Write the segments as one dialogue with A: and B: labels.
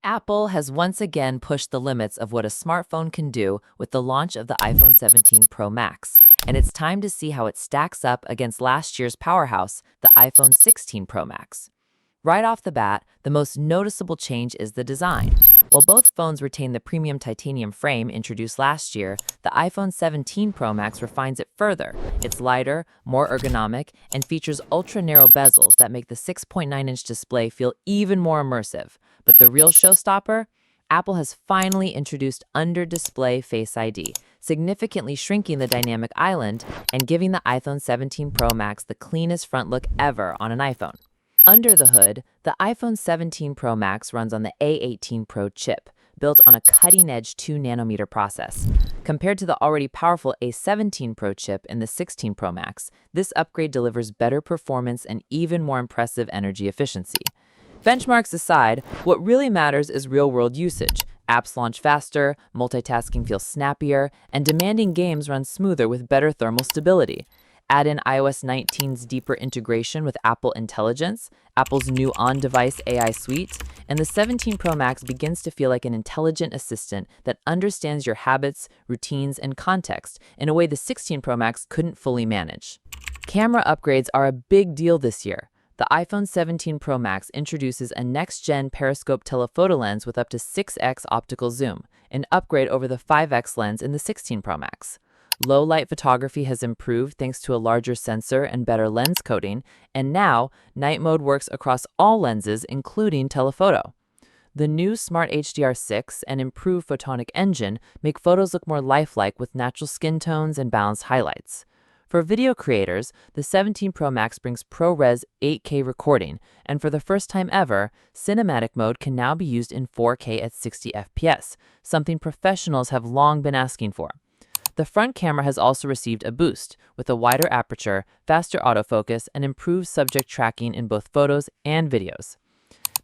A: Apple has once again pushed the limits of what a smartphone can do with the launch of the iPhone 17 Pro Max, and it's time to see how it stacks up against last year's powerhouse, the iPhone 16 Pro Max. Right off the bat, the most noticeable change is the design. While both phones retain the premium titanium frame introduced last year, the iPhone 17 Pro Max refines it further. It's lighter, more ergonomic, and features ultra-narrow bezels that make the 6.9-inch display feel even more immersive. But the real showstopper? Apple has finally introduced under-display Face ID, significantly shrinking the dynamic island and giving the iPhone 17 Pro Max the cleanest front look ever on an iPhone. Under the hood, the iPhone 17 Pro Max runs on the A18 Pro chip, built on a cutting-edge 2-nanometer process. Compared to the already powerful A17 Pro chip in the 16 Pro Max, this upgrade delivers better performance and even more impressive energy efficiency. Benchmarks aside, what really matters is real-world usage. Apps launch faster, multitasking feels snappier, and demanding games run smoother with better thermal stability. Add in iOS 19's deeper integration with Apple Intelligence, Apple's new on-device AI suite, and the 17 Pro Max begins to feel like an intelligent assistant that understands your habits, routines, and context in a way the 16 Pro Max couldn't fully manage. Camera upgrades are a big deal this year. The iPhone 17 Pro Max introduces a next-gen Periscope telephoto lens with up to 6x optical zoom, an upgrade over the 5x lens in the 16 Pro Max. Low-light photography has improved thanks to a larger sensor and better lens coating, and now, night mode works across all lenses, including telephoto. The new Smart HDR6 and improved photonic engine make photos look more lifelike with natural skin tones and balanced highlights. For video creators, the 17 Pro Max brings ProRes 8K recording, and for the first time ever, cinematic mode can now be used in 4K at 60 FPS, something professionals have long been asking for. The front camera has also received a boost, with a wider aperture, faster autofocus, and improved subject tracking in both photos and videos.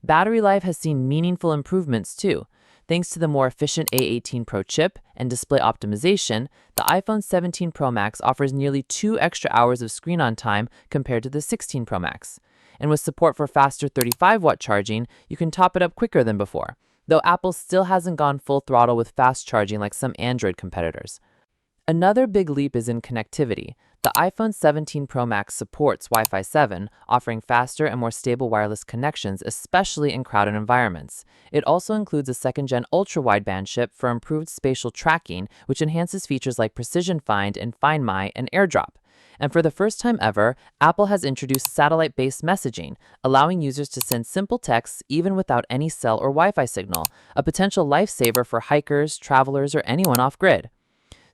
A: Battery life has seen meaningful improvements too. Thanks to the more efficient A18 Pro chip and display optimization, the iPhone 17 Pro Max offers nearly 2 extra hours of screen-on time compared to the 16 Pro Max. And with support for faster 35-watt charging, you can top it up quicker than before, though Apple still hasn't gone full throttle with fast charging like some Android competitors. Another big leap is in connectivity. The iPhone 17 Pro Max supports Wi-Fi 7, offering faster and more stable wireless connections, especially in crowded environments. It also includes a second-gen ultra-wideband chip for improved spatial tracking, which enhances features like Precision Find and Find My and AirDrop. And for the first time ever, Apple has introduced satellite-based messaging, allowing users to send simple texts even without any cell or Wi-Fi signal, a potential lifesaver for hikers, travelers, or anyone off-grid.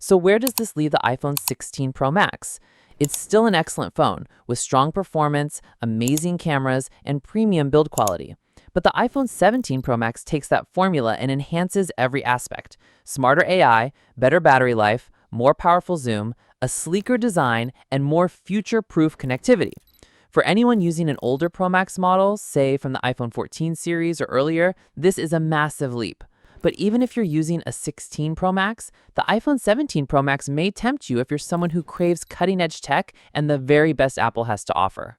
A: So where does this leave the iPhone 16 Pro Max? It's still an excellent phone, with strong performance, amazing cameras, and premium build quality. But the iPhone 17 Pro Max takes that formula and enhances every aspect. Smarter AI, better battery life, more powerful zoom, a sleeker design, and more future-proof connectivity. For anyone using an older Pro Max model, say from the iPhone 14 series or earlier, this is a massive leap. But even if you're using a 16 Pro Max, the iPhone 17 Pro Max may tempt you if you're someone who craves cutting-edge tech and the very best Apple has to offer.